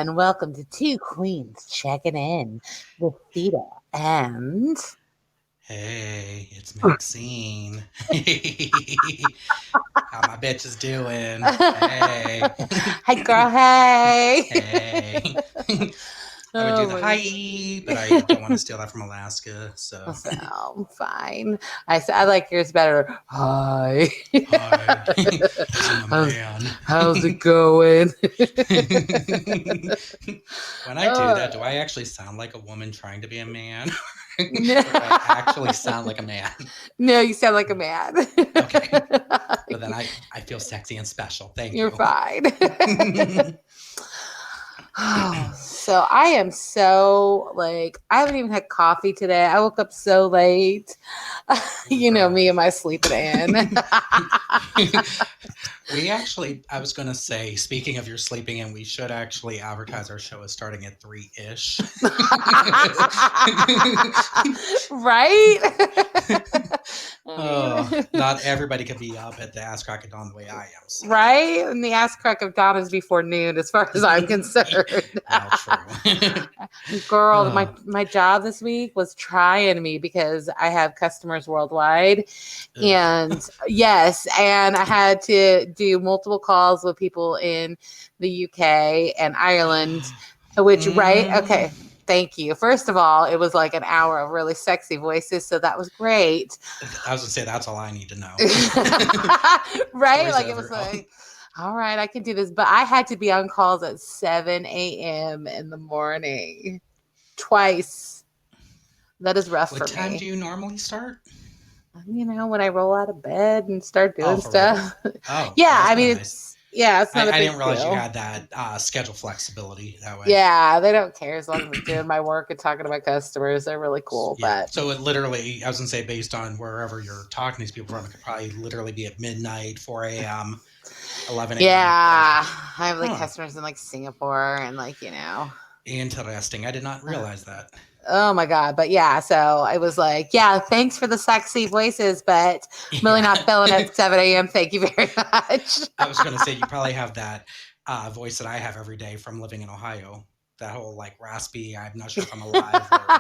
and welcome to Two Queens Checking In with Theta and Hey, it's Maxine. How my bitches doing? Hey. Hey girl, hey. Hey. I would do Oh the my hi, but I don't want to steal that from Alaska, so so fine. I like yours better. Hi. hi. I'm a how's, man. how's it going? When I do that, do uh, I actually sound like a woman trying to be a man? no, Or do I actually sound like a man? no, you sound like a man. Okay. But then I feel sexy and special. Thank You're you. fine. Oh, so I am so like I haven't even had coffee today. I woke up so late. Oh, You know girl. me and my sleeping in. We actually, I was going to say, speaking of your sleeping in, we should actually advertise our show as starting at 3-ish. Right? I Oh, mean, not everybody could be up at the ass crack of dawn the way I am. So, right? And the ass crack of dawn is before noon, as far as I'm concerned. well, true. Girl, my Oh, my job this week was trying me because I have customers worldwide. ugh. And yes, and I had to do multiple calls with people in the UK and Ireland, which, right? Mm, Okay. Thank you. First of all, it was like an hour of really sexy voices, so that was great. I was going to say, that's all I need to know. Right? Story's Like it was over. Oh, like, all right, I can do this. But I had to be on calls at 7 a.m. in the morning twice. That is rough what for time do me. you normally start? When I roll out of bed and start Oh, doing for real? stuff. Oh, well, Yeah, that's I kind mean, of nice. it's not a I big didn't realize you deal. had that schedule flexibility that way. Yeah, they don't care as long as I'm doing my work and talking to my customers. They're really cool. Yeah. But So it literally, I was gonna say, based on wherever you're talking to these people from, it could probably literally be at midnight, 4 a.m., 11 a.m., whatever. yeah, I have like Huh. customers in like Singapore and Interesting. I did not uh, realize that. oh my God. But yeah, so I was like, yeah, thanks for the sexy voices, but I'm really Yeah. not feeling it at 7 a.m. Thank you very much. I was gonna say you probably have that voice that I have every day from living in Ohio. That whole like raspy. I'm not sure if I'm alive or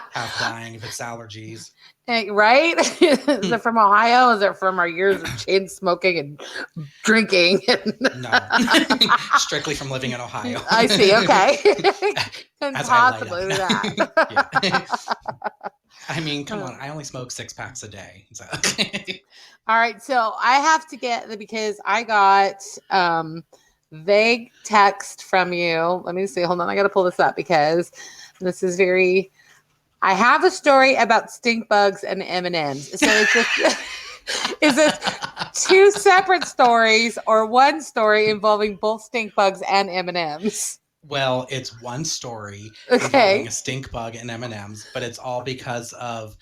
half dying if it's allergies. Right? Is it from Ohio? Is it from our years of chain smoking and drinking? No, strictly from living in Ohio. I see. Okay. Couldn't As I light up. possibly be that. Yeah. I mean, come on. I only smoke 6 packs a day. So. All right. So I have to get because I got vague text from you. Let me see. Hold on. I got to pull this up because this is very. I have a story about stink bugs and M&Ms. So it's just. Is this two separate stories or one story involving both stink bugs and M&Ms? Well, it's one story involving a Okay. stink bug and M&Ms, but it's all because of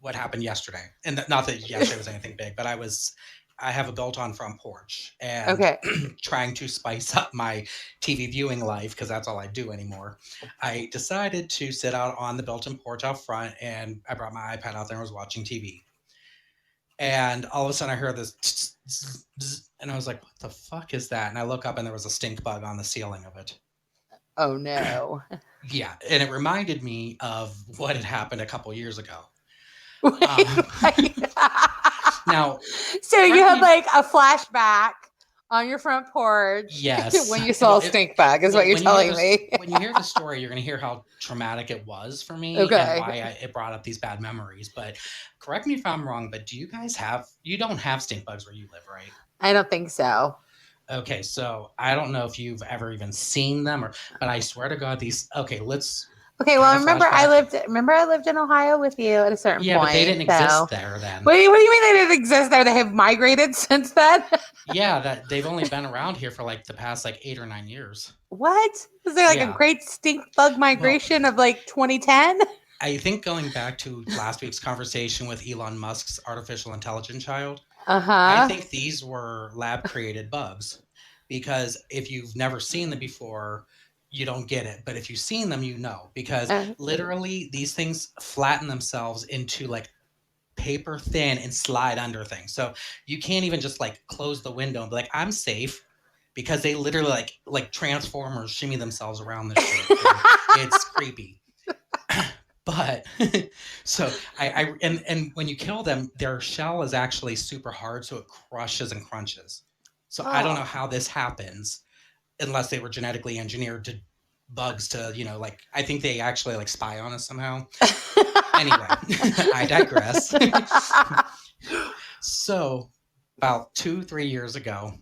what happened yesterday. And not that yesterday was anything big, but I have a built-on front porch and Okay. trying to spice up my TV viewing life because that's all I do anymore. I decided to sit out on the built-in porch out front and I brought my iPad out there and was watching TV. And all of a sudden I heard this tss, tss, tss, and I was like, what the fuck is that? And I look up and there was a stink bug on the ceiling of it. Oh no. Yeah, and it reminded me of what had happened a couple years ago. Wait, Um, wait. now, So you correct had me. like a flashback on your front porch Yes. when you saw Well, a stink bug, is what well, you're telling me. when you hear the story, you're going to hear how traumatic it was for me and Okay. why it brought up these bad memories. But correct me if I'm wrong. But do you guys have? You don't have stink bugs where you live, right? I don't think so. Okay, so I don't know if you've ever even seen them, or but I swear to God, these. Okay, let's Okay, kind well, of flashback. remember I lived in Ohio with you at a certain Yeah, but they point. didn't exist So, there then. what do you mean they didn't exist there? They have migrated since then? Yeah, that they've only been around here for like the past like 8 or 9 years. What? Was there like a Yeah. great stink bug Well, migration of like 2010? I think going back to last week's conversation with Elon Musk's artificial intelligence child, I Uh-huh. think these were lab created bugs because if you've never seen them before, you don't get it. But if you've seen them, you know because Uh, literally these things flatten themselves into like paper thin and slide under things. So you can't even just like close the window and be like, I'm safe because they literally like Transformers shimmy themselves around this shit. And it's creepy. But so and when you kill them, their shell is actually super hard, so it crushes and crunches. So I don't know Oh. how this happens unless they were genetically engineered to bugs to, like I think they actually like spy on us somehow. Anyway, I digress. So about 2-3 years ago,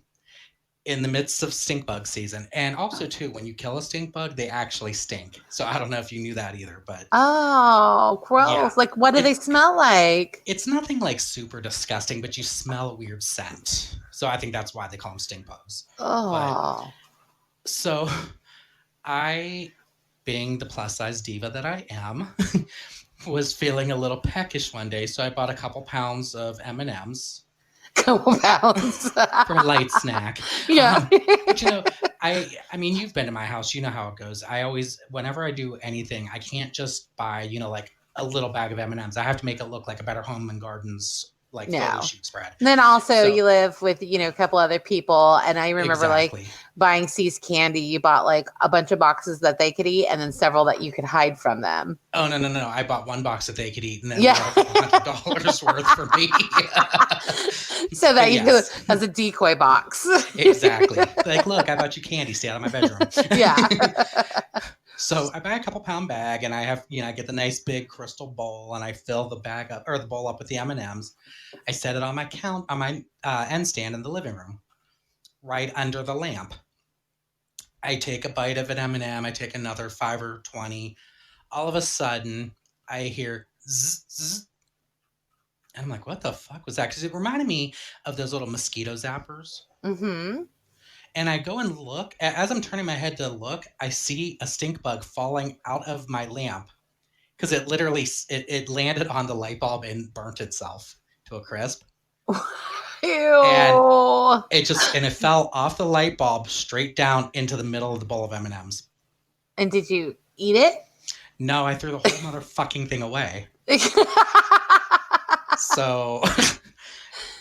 in the midst of stink bug season, and also too, when you kill a stink bug, they actually stink. So I don't know if you knew that either, but Oh, gross. yeah, Like, what do they it's smell like? it's nothing like super disgusting, but you smell a weird scent. So I think that's why they call them stink bugs. But Oh. so I, being the plus size diva that I am, was feeling a little peckish one day, so I bought a couple pounds of M&Ms Couple pounds. for a light snack. Yeah. But I mean, you've been to my house, you know how it goes. I always, whenever I do anything, I can't just buy, like a little bag of M&Ms. I have to make it look like a Better Home and Gardens like photo No. shoot spread. Then also So you live with, a couple other people. And I remember like exactly. buying C's candy. You bought like a bunch of boxes that they could eat and then several that you could hide from them. Oh no! I bought one box that they could eat, and then Yeah. the other $100 worth for me. So that But you yes. as a decoy box. Exactly. Like, look, I bought you candy. Stay out of my bedroom. Yeah. So I buy a couple pound bag, and I have, I get the nice big crystal bowl, and I fill the bag up or the bowl up with the M&Ms. I set it on my end stand in the living room, right under the lamp. I take a bite of an M&M. I take another 5 or 20. All of a sudden, I hear zzz, zzz, and I'm like, what the fuck was that? Because it reminded me of those little mosquito zappers. Mm-hmm. And I go and look. As I'm turning my head to look, I see a stink bug falling out of my lamp because it literally it landed on the light bulb and burnt itself to a crisp. Ew. And it fell off the light bulb straight down into the middle of the bowl of M&Ms. And did you eat it? No, I threw the whole motherfucking thing away. So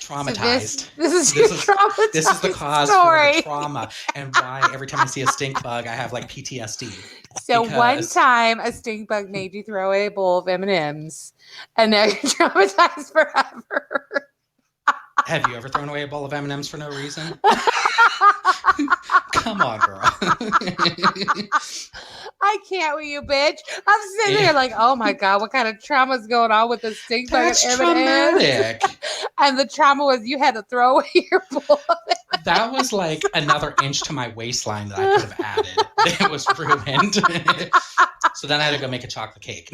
traumatized. This is traumatized. This is the cause story. for the trauma and why every time I see a stink bug, I have like PTSD. So one Because- time a stink bug made you throw away a bowl of M&Ms, and now you're traumatized forever. Have you ever thrown away a bowl of M&Ms for no reason? Come on, girl. I can't with you, bitch. I'm sitting there like, oh my god, what kind of trauma is going on with this stink bug That's and M&Ms? traumatic. And the trauma was you had to throw away your bowl. That was like another inch to my waistline that I could have added. It was ruined. So then I had to go make a chocolate cake.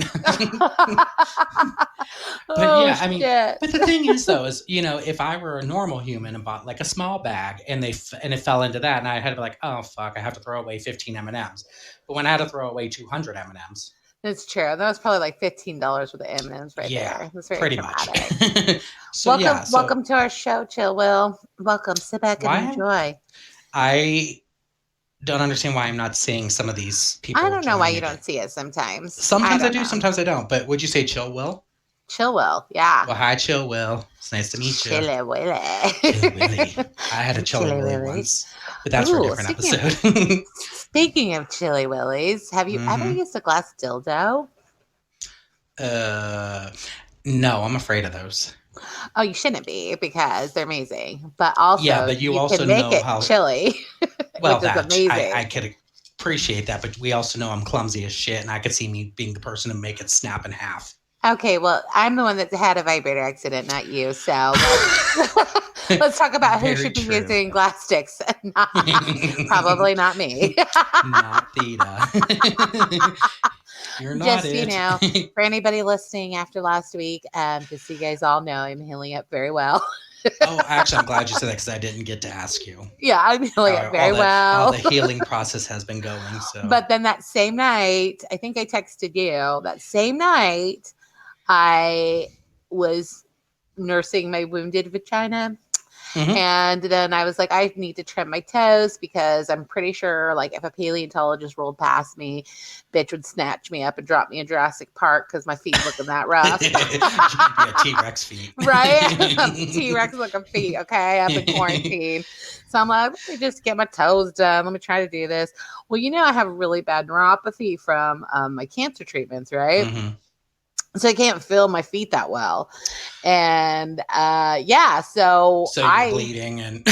Oh, yeah, I mean, shit. but the thing is, though, is if I were a normal human and bought like a small bag and it fell into that, and I had to be like, oh fuck, I have to throw away 15 M&Ms. But when I had to throw away 200 M&Ms, That's true. That was probably like $15 with the M&Ms right there. That's very pretty traumatic. much. So welcome to our show, Chill Will. Welcome. Sit back and enjoy. I don't understand why I'm not seeing some of these people. I don't know why you joining don't see it sometimes. Sometimes I do, know. sometimes I don't. But would you say Chill Will? Chill Will, yeah. Well, hi, Chill Will. It's nice to meet you. Chilly Willy. Chilly Willy. I had a Chilly Willy once, but that's for a different episode. Speaking of Chilly Willies, have you ever used a glass dildo? No, I'm afraid of those. Oh, you shouldn't be because they're amazing. But also, but you also can make know it how chilly, well which is amazing. I could appreciate that, but we also know I'm clumsy as shit, and I could see me being the person to make it snap in half. Okay, well, I'm the one that had a vibrator accident, not you. So let's talk about who should be using glass sticks. Probably not me. Not Theta. You're not Just, for anybody listening after last week, just so you guys all know, I'm healing up very well. Oh, actually, I'm glad you said that because I didn't get to ask you. Yeah, I'm healing up very well. How the healing process has been going. So, but then that same night, I think I texted you. That same night, I was nursing my wounded vagina, Mhm. And then I was like, I need to trim my toes because I'm pretty sure, like, if a paleontologist rolled past me, bitch would snatch me up and drop me in Jurassic Park because my feet looking that rough. Yeah, T-Rex feet. Right? T-Rex looking feet. Okay. Up in quarantine. So I'm like, let me just get my toes done. Let me try to do this. Well, I have really bad neuropathy from my cancer treatments, right? Mhm. So I can't feel my feet that well. And yeah, so So you're bleeding and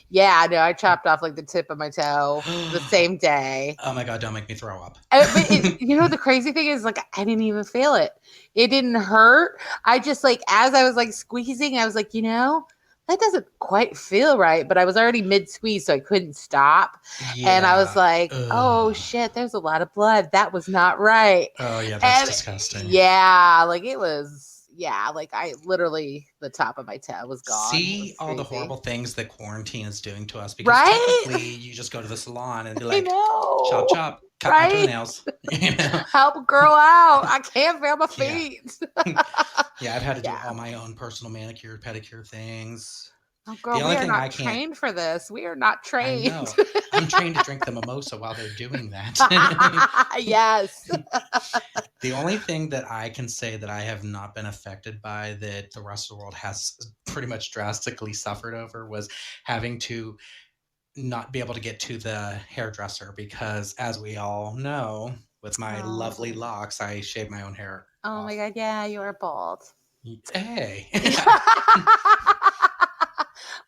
yeah, no, I chopped off like the tip of my toe the same day. oh my god, don't make me throw up. But the crazy thing is, like, I didn't even feel it. It didn't hurt. I just, like, as I was like squeezing, I was like, that doesn't quite feel right. But I was already mid squeeze, so I couldn't stop. And I was Yeah. like, oh Ugh. shit, there's a lot of blood. That was not right. Oh yeah, that's And disgusting. yeah, like it was, yeah, like I literally, the top of my toe was gone. It See was all the crazy. horrible things that quarantine is doing to us because Right? technically you just go to the salon and be I like, chop know. chop, cut my Right? toenails. You know? Help a girl out. I can't feel my Yeah. feet. Yeah, I've had to do Yeah. all my own personal manicure, pedicure things. Oh, The girl, we only are thing I not can't trained for this. We are not I trained. know. I'm trained to drink the mimosa while they're doing that. Yes. The only thing that I can say that I have not been affected by that the rest of the world has pretty much drastically suffered over was having to not be able to get to the hairdresser because, as we all know, with my lovely Oh. locks, I shave my own hair Oh my off. God. Yeah, you are bald. Hey.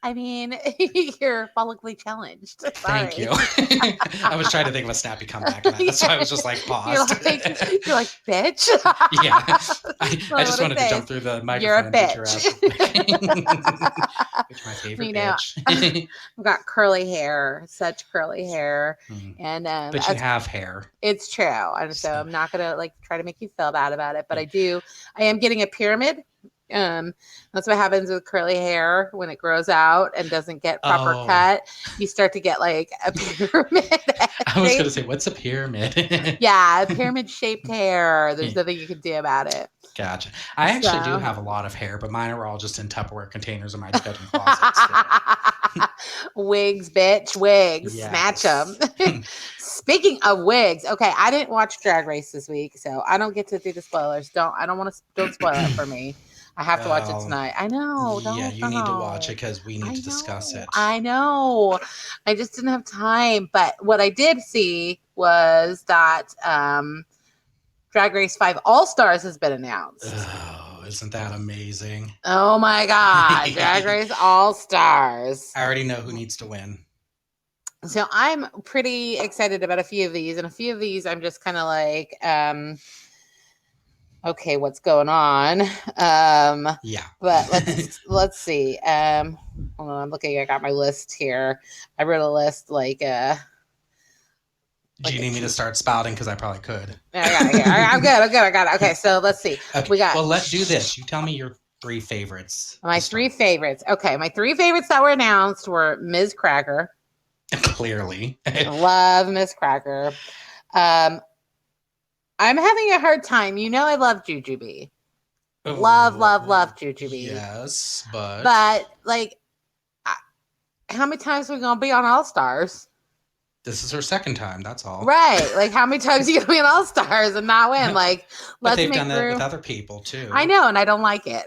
I mean, you're follically challenged. Thank Sorry. you. I was trying to think of a snappy comeback, and that's why I was just like You're paused. like, you're like, bitch. Yeah, That's I what I just want to wanted to say jump is, through the you're a microphone and beat your bitch. ass real quick. Which my favorite You know, bitch. I've got curly hair, such curly hair, Hmm. and But you have hair, it's true. And so so I'm not gonna like try to make you feel bad about it, but I am getting a pyramid. That's what happens with curly hair when it grows out and doesn't get proper oh, cut. You start to get like a pyramid I was gonna shape. say, what's a pyramid? Yeah, pyramid shaped hair. There's nothing you can do about it. Gotcha. I actually do So have a lot of hair, but mine are all just in Tupperware containers in my bedroom closet still. wigs, bitch, wigs, snatch them. Yes. Speaking of wigs, okay, I didn't watch Drag Race this week, so I don't get to do the spoilers. Don't spoil it for me. I have to watch it Well, tonight. I know, yeah, don't you need to watch it know. because we need I to discuss know, it. I know. I just didn't have time. But what I did see was that Drag Race 5 All Stars has been announced. Oh, isn't that amazing? Oh my God, Drag I Race All Stars. already know who needs to win. So I'm pretty excited about a few of these, and a few of these I'm just kind of like, okay, what's going on? Yeah. But let's see. Hold on, I'm looking. I got my list here. I wrote a list Do like you a need me to key. start spouting? Because I probably could. I got it here. I'm good. I'm good. I got it. Okay, so let's see. Okay. We got Well, let's do this. You tell me your three favorites my to three start. favorites. Okay, my three favorites that were announced were Ms. Cracker. Clearly. Love Miss Cracker. Um, I'm having a hard time. I love Jujubee. Love Oh, Jujubee. yes, but But like, how many times are we gonna be on All Stars? this is her second time. That's all. Right. Like, how many times are you gonna be on All Stars and not win? Like, But let's they've make done that with room. other people too. I know, and I don't like it.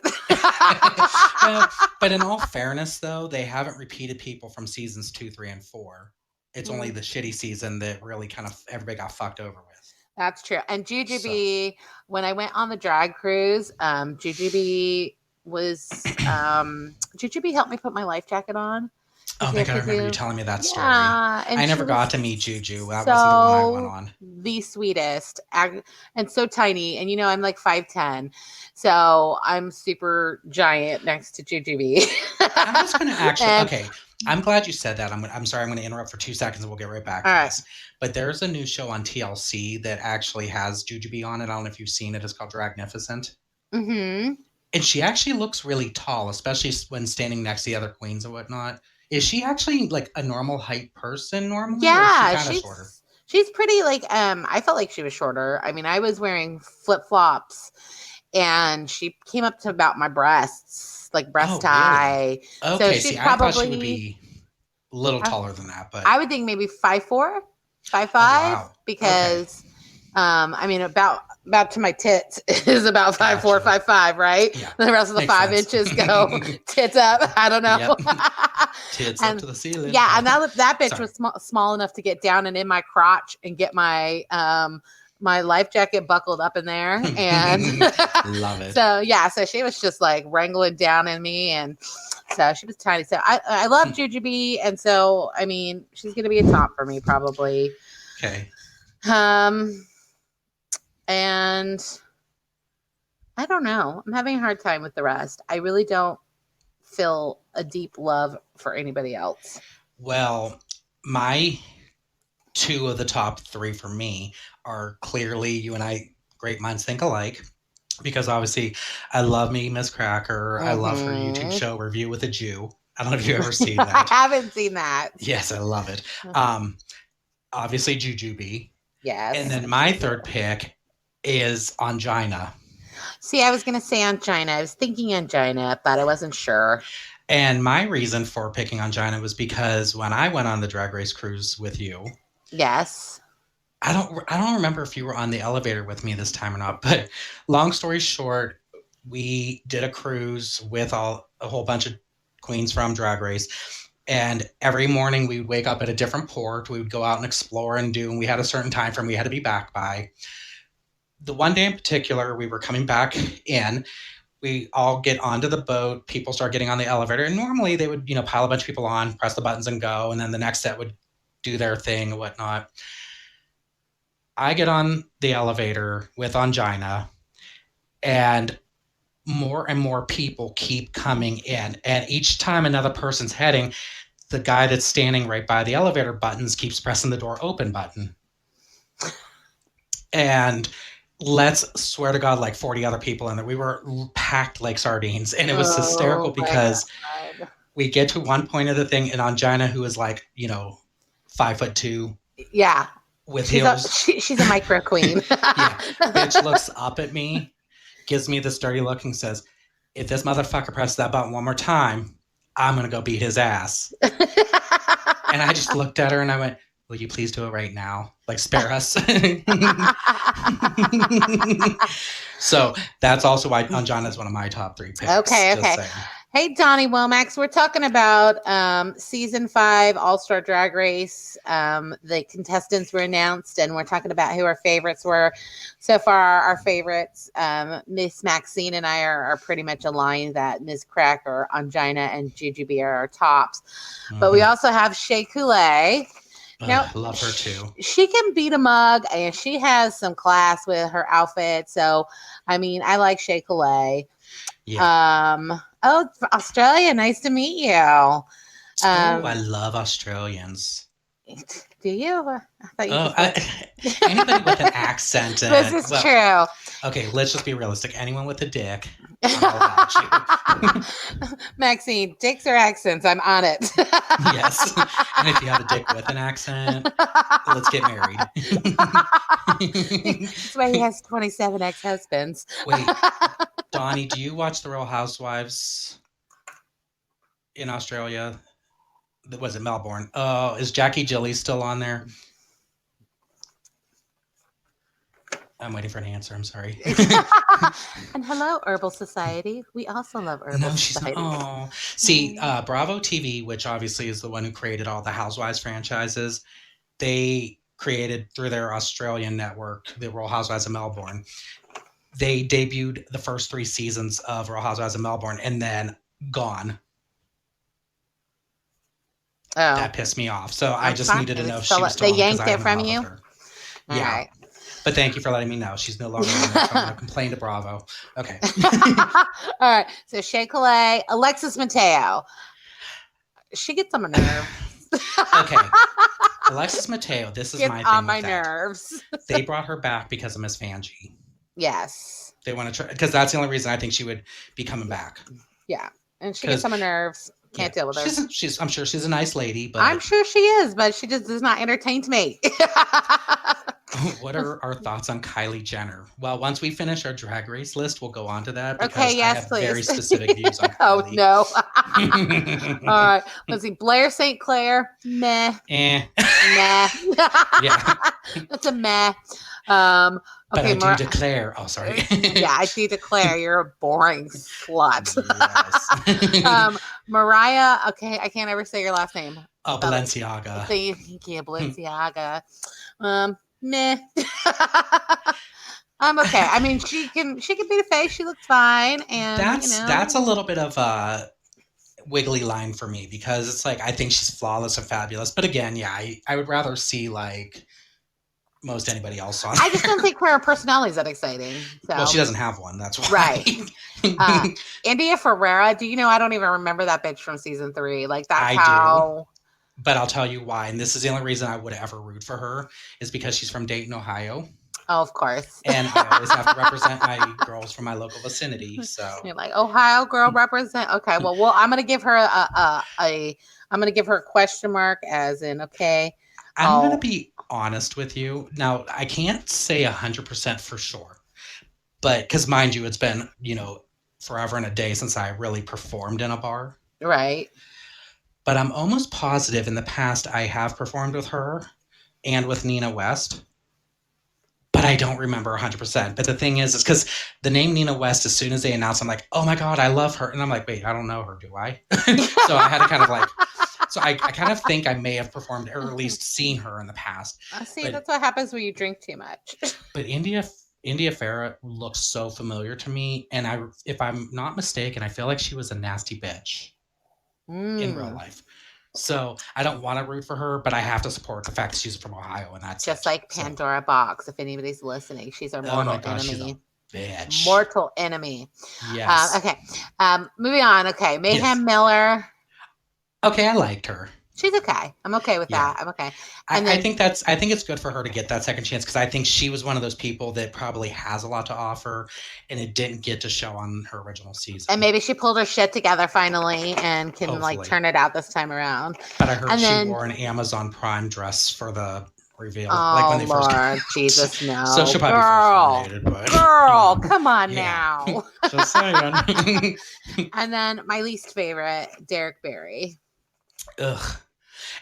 Well, but in all fairness, though, they haven't repeated people from seasons 2, 3, and 4. It's only the shitty season that really kind of everybody got fucked over with. That's true. And So, Jujubee, when I went on the drag cruise, Jujubee was Jujubee helped me put my life jacket on. oh my god, I remember you telling me that story. Yeah, and I she never got was to meet Juju. That wasn't the one I went so on. the sweetest and so tiny. And I'm like 5'10", so I'm super giant next to Jujubee. I was going to actually. And Okay, I'm glad you said that. I'm sorry. I'm going to interrupt for 2 seconds, and we'll get right back all to right. this. But there's a new show on TLC that actually has Jujubee on it. I don't know if you've seen it. It's called Dragnificent. Mm-hmm. And she actually looks really tall, especially when standing next to the other queens and whatnot. Is she actually like a normal height person normally, or is she Yeah, kind of shorter? she's pretty like I felt like she was shorter. I mean, I was wearing flip-flops and she came up to about my breasts, like breast Oh, really? high. So Okay, see, she's I thought she would probably, be a little I, taller than that, but I would think maybe 5'4", five oh five, wow. Okay. because I mean about to my tits is about 5'4", Gotcha. 5'5", right? Yeah. The rest of the Makes 5 inches go sense. tits up. I don't know. Yep. Tits up And to the ceiling. yeah, Oh, and that bitch sorry. was small enough to get down and in my crotch and get my life jacket buckled up in there. And Love it. so yeah, so she was just like wrangling down in me, and so she was tiny. So I love Jujubee, and so I mean she's gonna be a top for me probably. Okay. Um, and I don't know. I'm having a hard time with the rest. I really don't feel a deep love for anybody else. Well, my two of the top three for me are clearly you and I, great minds think alike. Because obviously, I love me Miss Cracker. I love her YouTube Mm-hmm. show Review with a Jew. I don't know if you've ever seen I that. haven't seen that. Yes, I love it. Obviously, Jujubee. And Yes. then my third pick is Angina. See, I was going to say angina. I was thinking angina, but I wasn't sure. And my reason for picking Angina was because when I went on the drag race cruise with you, Yes. I don't remember if you were on the elevator with me this time or not, but long story short, we did a cruise with a whole bunch of queens from Drag Race. And every morning we would wake up at a different port. We would go out and explore and do, and we had a certain time frame we had to be back by. The one day in particular, we were coming back in. We all get onto the boat. People start getting on the elevator, and normally they would, pile a bunch of people on, press the buttons, and go. And then the next set would do their thing and whatnot. I get on the elevator with Angina, and more people keep coming in. And each time another person's heading, the guy that's standing right by the elevator buttons keeps pressing the door open button. And let's swear to God, like 40 other people in there. We were packed like sardines. And it was hysterical because we get to one point of the thing, and Angina, who is like, 5'2". Yeah. With she's heels. She's a micro queen. Yeah. Bitch looks up at me, gives me this dirty look, and says, if this motherfucker presses that button one more time, I'm going to go beat his ass. And I just looked at her and I went, will you please do it right now? Like, spare us. So that's also why Angina is one of my top three picks. Okay. Hey, Donnie Womack, we're talking about season 5 All-Star Drag Race. The contestants were announced, and we're talking about who our favorites were. So far, our favorites, Miss Maxine and I are pretty much aligned that Miss Cracker, Angina, and Jujubee are our tops. Mm-hmm. But we also have Shea Coulee. Now, I love her too. She can beat a mug, and she has some class with her outfit. So, I mean, I like Shea Coulee. Yeah. Australia, nice to meet you. I love Australians. Do you? I thought you anybody with an accent. This is true. Okay, let's just be realistic. Anyone with a dick. Maxine, dicks or accents? I'm on it. Yes. And if you have a dick with an accent, let's get married. That's why he has 27 ex-husbands. Wait, Donnie, do you watch The Real Housewives in Australia? Was it Melbourne? Oh, is Jackie Jilly still on there? I'm waiting for an answer. I'm sorry. And hello, Herbal Society. We also love Herbal Society. Oh, see, Bravo TV, which obviously is the one who created all the Housewives franchises, they created through their Australian network, the Real Housewives of Melbourne. They debuted the first 3 seasons of Real Housewives of Melbourne and then gone. Oh. That pissed me off. So I just needed to know if she was still on. They yanked it from you? Yeah. Right. But thank you for letting me know. She's no longer on there, so I'm going to complain to Bravo. Okay. All right. So Shea Coulee, Alexis Mateo. She gets on my nerves. Okay. Alexis Mateo, this is my thing on my nerves. They brought her back because of Miss Fangie. Yes. They want to try, because that's the only reason I think she would be coming back. Yeah. And she gets on my nerves. Can't deal with her. I'm sure she's a nice lady, but I'm sure she is, but she just does not entertain me. What are our thoughts on Kylie Jenner? Well, once we finish our drag race list, we'll go on to that because Okay, I yes, have very please. specific views on Oh Kylie. no. All right. Let's see. Blair St. Clair. Meh. Eh. Meh. Yeah. That's a meh. Um, But okay, I do declare. Oh, sorry. yeah, I do declare you're a boring slut. Yes. Mariah, okay, I can't ever say your last name. Oh, Spell it. Balenciaga. Thank you, Balenciaga. Meh. I'm okay. I mean, she can be the face. She looks fine, and That's a little bit of a wiggly line for me because it's like I think she's flawless and fabulous. But again, yeah, I would rather see like most anybody else on. I just don't think her personality is that exciting. So. Well, she doesn't have one. That's why. Right. India Ferrera. Do you know? I don't even remember that bitch from season 3. Like that's I how. do. But I'll tell you why, and this is the only reason I would ever root for her is because she's from Dayton, Ohio. Oh, of course. And I always have to represent my girls from my local vicinity. So you're like Ohio girl represent. Okay, well, I'm gonna give her I'm gonna give her a question mark as in okay. I'm gonna be honest with you. Now I can't say 100% for sure, but because mind you, it's been forever and a day since I really performed in a bar. Right. But I'm almost positive in the past I have performed with her and with Nina West. But I don't remember 100%. But the thing is because the name Nina West, as soon as they announced, I'm like, oh my God, I love her. And I'm like, wait, I don't know her, do I? So I had to kind of like, so I kind of think I may have performed or at least seen her in the past. See, that's what happens when you drink too much. But India Farah looks so familiar to me. And if I'm not mistaken, I feel like she was a nasty bitch in real life. So I don't want to root for her, but I have to support the fact that she's from Ohio, and that's just like Pandora Box. If anybody's listening, she's our mortal enemy. She's a bitch. Mortal enemy. Yes. Okay. Moving on. Okay. Mayhem Miller. Okay, I liked her. She's okay. I'm okay with that. I'm okay. And I think it's good for her to get that second chance because I think she was one of those people that probably has a lot to offer and it didn't get to show on her original season. And maybe she pulled her shit together finally and can like turn it out this time around. But I heard she wore an Amazon Prime dress for the reveal. Oh, like when they Lord, first Jesus, no. So she'll probably be frustrated, girl, come on now. Just saying. And then my least favorite, Derek Barry. Ugh.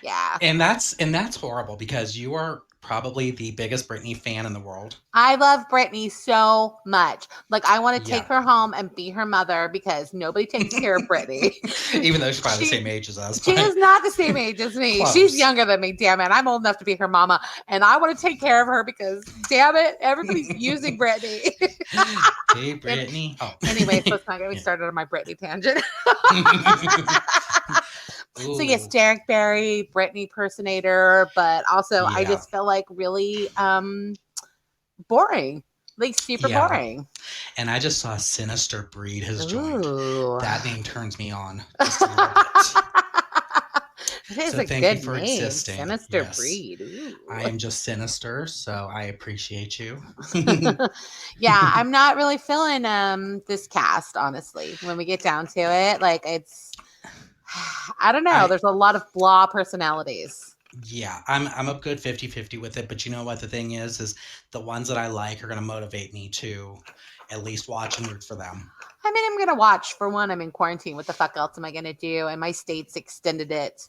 Yeah. And that's horrible because you are probably the biggest Britney fan in the world. I love Britney so much. Like I want to take her home and be her mother because nobody takes care of Britney. Even though she's probably the same age as us. She is not the same age as me. Close. She's younger than me, damn it. I'm old enough to be her mama. And I want to take care of her because damn it, everybody's using Britney. Hey Britney. Anyway, so let's not get me started on my Britney tangent. So yes, Derek Barry, Britney personator, but also I just felt like really boring, like super boring. And I just saw Sinister Breed has joined. That name turns me on. Just It is so a thank good you for name, existing. Sinister Breed. Ooh. I am just sinister, so I appreciate you. Yeah, I'm not really feeling this cast, honestly. When we get down to it, like it's. I don't know. There's a lot of blah personalities. Yeah, I'm a good 50-50 with it. But you know what? The thing is the ones that I like are going to motivate me to at least watch and root for them. I mean, I'm going to watch. For one, I'm in quarantine. What the fuck else am I going to do? And my state's extended it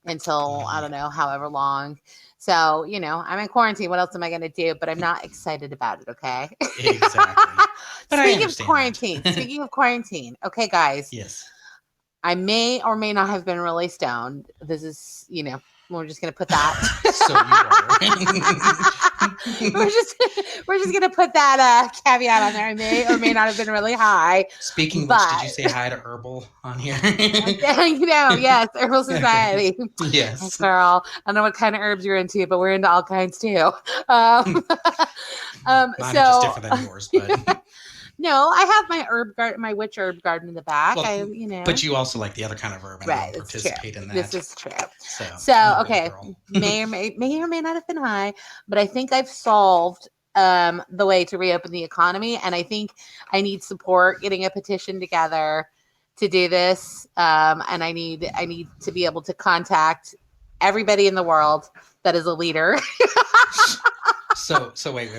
until, I don't know, however long. So, I'm in quarantine. What else am I going to do? But I'm not excited about it, okay? Exactly. But Speaking of quarantine. Okay, guys. Yes. I may or may not have been really stoned. This is, we're just going to put that. So you are. we're just going to put that caveat on there. I may or may not have been really high. Speaking of which, did you say hi to Herbal on here? Yes, Herbal Society. Yes. Girl, I don't know what kind of herbs you're into, but we're into all kinds too. Mine are just different than yours, but... No, I have my my witch herb garden in the back. Well, but you also like the other kind of herb, and right? participate in that. This is true. So okay, may or may not have been high, but I think I've solved the way to reopen the economy, and I think I need support getting a petition together to do this. And I need to be able to contact everybody in the world that is a leader. So wait.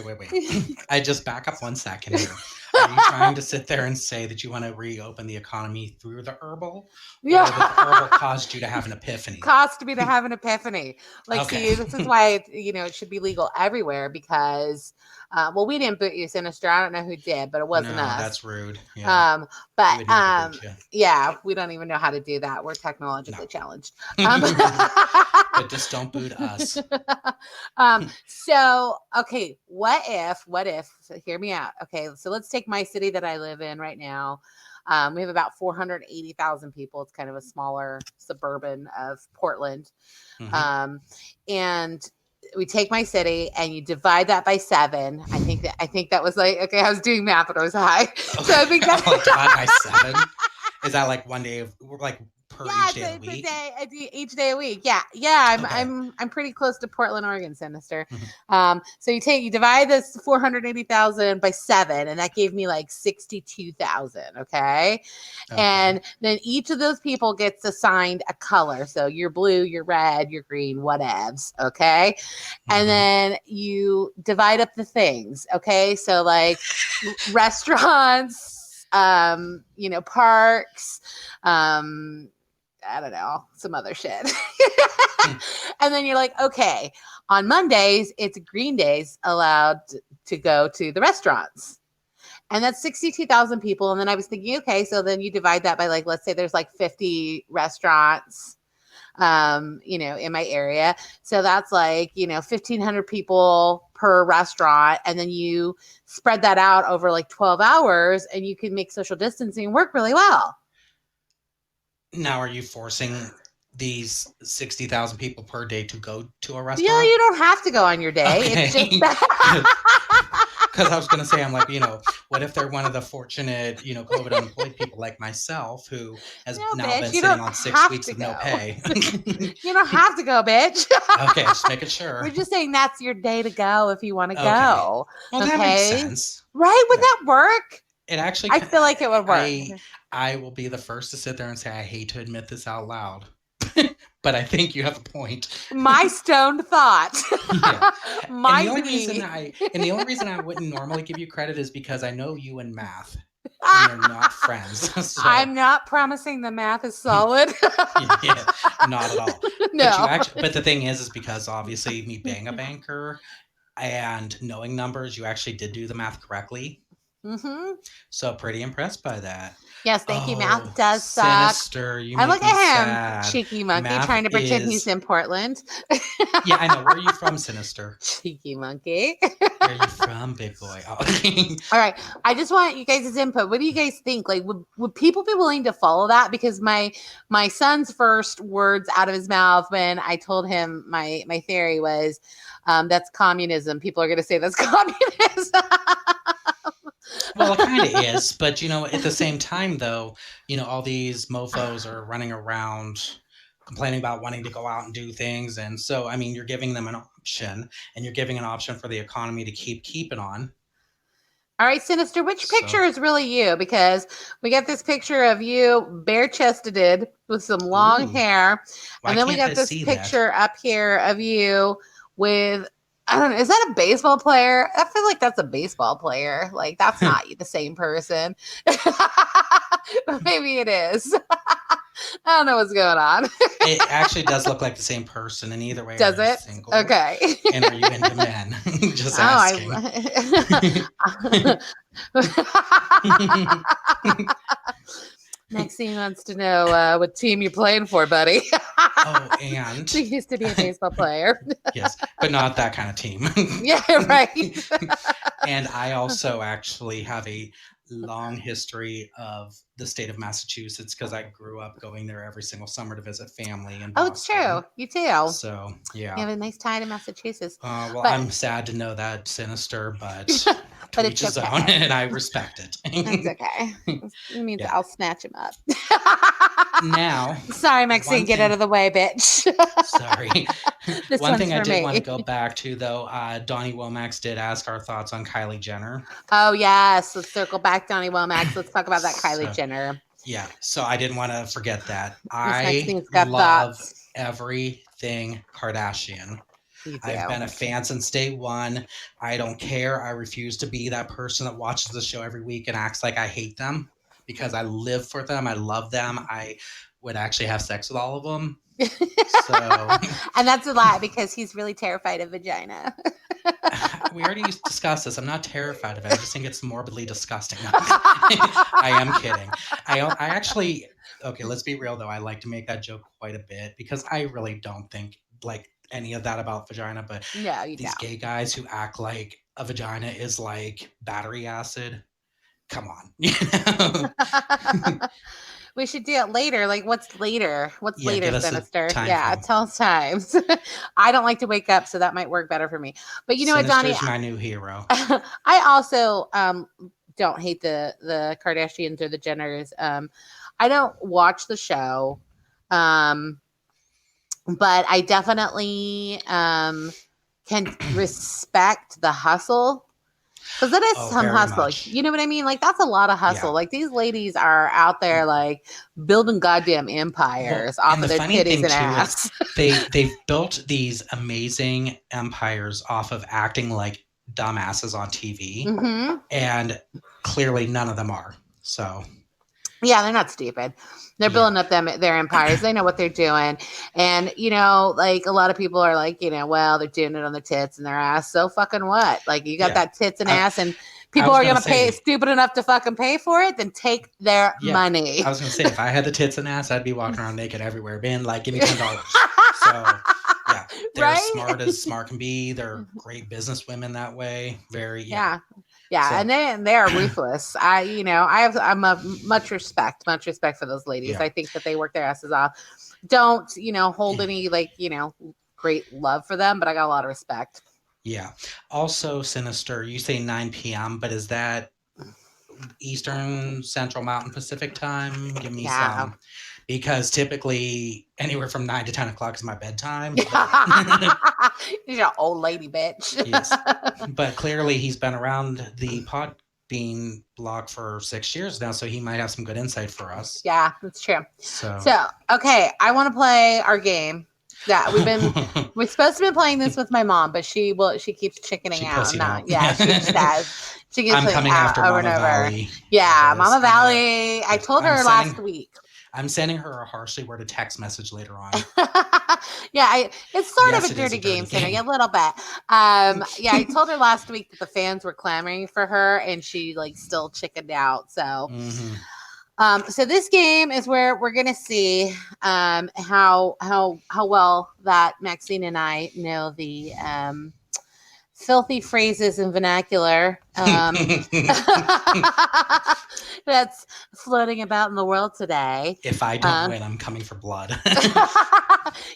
I just back up 1 second here. Are you trying to sit there and say that you want to reopen the economy through the herbal, or that the herbal Yeah. caused you to have an epiphany? Caused me to have an epiphany. Like, Okay. see, this is why it should be legal everywhere because, well, we didn't boot you, Sinister. I don't know who did, but it wasn't No, us. that's rude. Yeah, Um, we but would never boot you. yeah, we don't even know how to do that. We're No. technologically challenged. But just don't boot us. So okay, what if, so hear me out. Okay, so let's take my city that I live in right now. We have about 480,000 people. It's kind of a smaller suburban of Portland. Mhm. And we take my city and you divide that by 7. I think that was like, okay, I was doing math when I was high. So I think that Divide by 7. Is that like one day of like per yeah, each day of the week? each day a week. Yeah. I'm Okay. I'm pretty close to Portland, Oregon, Sinister. Mhm. So you divide this 480,000 by 7, and that gave me like 62,000. Okay, Okay. and then each of those people gets assigned a color. So you're blue, you're red, you're green, whatevs. Okay, and Mhm. then you divide up the things. Okay, so like restaurants, parks, I don't know, some other shit. And then you're like, okay, on Mondays, it's green days allowed to go to the restaurants. And that's 62,000 people. And then I was thinking, okay, so then you divide that by like, let's say there's like 50 restaurants, in my area. So that's like, 1,500 people per restaurant. And then you spread that out over like 12 hours and you can make social distancing work really well. Now, are you forcing these 60,000 people per day to go to a Yeah, restaurant? you don't have to go on your day. It's just Okay. that. Because I was going to say, I'm like, what if they're one of the fortunate, COVID unemployed people like myself who has No, now bitch, been you sitting don't on 6 have weeks to of no go. pay? You don't have to go, bitch. Okay, just making sure. We're just saying that's your day to go if you want to Okay. go. Well, that makes Okay. sense. Right? Would Yeah. that work? It actually, I feel like it would work. I will be the first to sit there and say I hate to admit this out loud, but I think you have a point. My stoned thought. Yeah. Mind And the only reason I wouldn't normally give you credit is because I know you in math, and you're not friends. So I'm not promising the math is solid. yeah, not at all. No. But the thing is because obviously me being a banker and knowing numbers, you actually did do the math correctly. Mm-hmm. So pretty impressed by that. Yes, thank you. Math Oh, does suck. Sinister, you I make look me at him, sad. cheeky monkey, Math trying to pretend he's is in Portland. Yeah, I know. Where are you from, Sinister? Cheeky monkey. Where are you from, big boy? Oh, All right. I just want you guys' input. What do you guys think? Like, would people be willing to follow that? Because my son's first words out of his mouth when I told him my theory was, that's communism. People are going to say that's communism. Well, it kind of is, but at the same time, though, all these mofo's are running around complaining about wanting to go out and do things, and so I mean, you're giving them an option, and you're giving an option for the economy to keep it on. All right, Sinister, which So picture is really you? Because we got this picture of you bare chested with some long ooh, hair. why And then we can't got I this see that? picture up here of you with, I don't know, is that a baseball player? I feel like that's a baseball player. Like, that's not the same person. Maybe it is. I don't know what's going on. It actually does look like the same person, and either way, Does are you it? single? Okay. And are you into men? Just Oh, asking. Maxine wants to know what team you're playing for, buddy. Oh, and She used to be a baseball player. yes, but not that kind of team. Yeah, right. And I also actually have a long history of the state of Massachusetts because I grew up going there every single summer to visit family in Oh, it's true. Boston. You too. So, You yeah. have a nice tie to Massachusetts. Well, But- I'm sad to know that, Sinister, but But to it's each his okay. own, and I respect it. That's okay. It means Yeah. I'll snatch him up. Now, Sorry, Maxine, one get thing- out of the way, bitch. sorry. This One one's thing I for did me. want to go back to, though, Donnie Womack did ask our thoughts on Kylie Jenner. Oh, yes. Let's circle back, Donnie Womack. Let's talk about that Kylie So- Jenner. Yeah, so I didn't want to forget that. Miss I Maxine's got love thoughts. everything Kardashian. You I've do. been a fan since day one. I don't care. I refuse to be that person that watches the show every week and acts like I hate them because I live for them. I love them. I would actually have sex with all of them. So And that's a lot because he's really terrified of vagina. we already discussed this. I'm not terrified of it. I just think it's morbidly disgusting. No, I am kidding. I actually, okay, let's be real though. I like to make that joke quite a bit because I really don't think like any of that about vagina, but No, you these don't. gay guys who act like a vagina is like battery acid. Come on. You know? We should do it later. Like, what's later? What's Yeah, later, give us a Sinister? time Yeah, frame. tell us times. I don't like to wake up, so that might work better for me. But you know what, Donnie? Sinister's my new hero. I also don't hate the Kardashians or the Jenners. I don't watch the show, um, but I definitely can respect the hustle. Because it is Oh, some very hustle. much. You know what I mean? Like, that's a lot of hustle. Yeah. Like, these ladies are out there, like, building goddamn Well, empires off and of the their funny titties thing and too is ass. they've built these amazing empires off of acting like dumbasses on TV, Hmm. and clearly none of them are. So Yeah, they're not stupid. They're yeah, building up their empires. They know what they're doing. And, like a lot of people are like, well, they're doing it on the tits and their ass. So fucking what? Like, you got yeah. that tits and I, ass and I people was are gonna gonna pay say, stupid enough to fucking pay for it, then take their yeah, money. I was gonna say if I had the tits and ass, I'd be walking around naked everywhere, being like, "Give me $10." So yeah, they're Right? smart as smart can be. They're great business women that way. Very yeah. Yeah. Yeah, So and they are ruthless. I'm a much respect for those ladies. yeah, I think that they work their asses off. Don't, hold any great love for them, but I got a lot of respect. yeah. Also, Sinister, you say 9 p.m., but is that Eastern, Central, Mountain, Pacific time? Give me Yeah. some, because typically anywhere from 9 to 10 o'clock is my bedtime. But You're an old lady bitch. yes, but clearly he's been around the Podbean block for 6 years now, so he might have some good insight for us. Yeah, that's true. So, So, okay, I want to play our game. Yeah, we're supposed to be playing this with my mom, but she keeps chickening she out and pussied not. out. Yeah, she just does. She keeps I'm putting coming out after over and Mama over. Valley Yeah, over this. Mama I know. Valley. I Yeah, told her last week. I'm sending her a harshly worded text message later on. Yeah, it's sort Yes, of a it is dirty a dirty game, Cindy, a game. little bit. Yeah, I told her last week that the fans were clamoring for her, and she still chickened out. So, Hmm. so this game is where we're gonna see how well that Maxine and I know the filthy phrases and vernacular that's floating about in the world today. If I don't win, I'm coming for blood.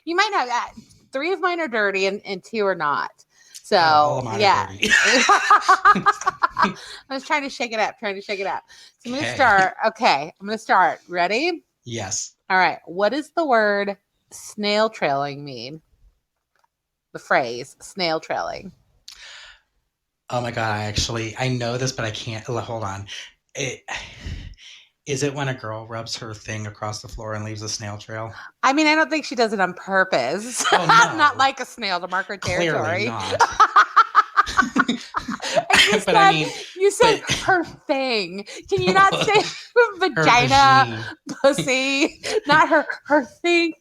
You might not. 3 of mine are dirty and 2 are not. So All of mine yeah. are dirty. I was trying to shake it up. So I'm going to start. Okay, I'm going to start. Ready? Yes. All right. What does the word snail trailing mean? The phrase snail trailing. Oh my god! I know this, but I can't. Hold on. Is it when a girl rubs her thing across the floor and leaves a snail trail? I mean, I don't think she does it on purpose. Oh, no. Not like a snail to mark her territory. Clearly not. You you said but- her thing. Can you not say Her vagina, vagine. pussy, not her thing?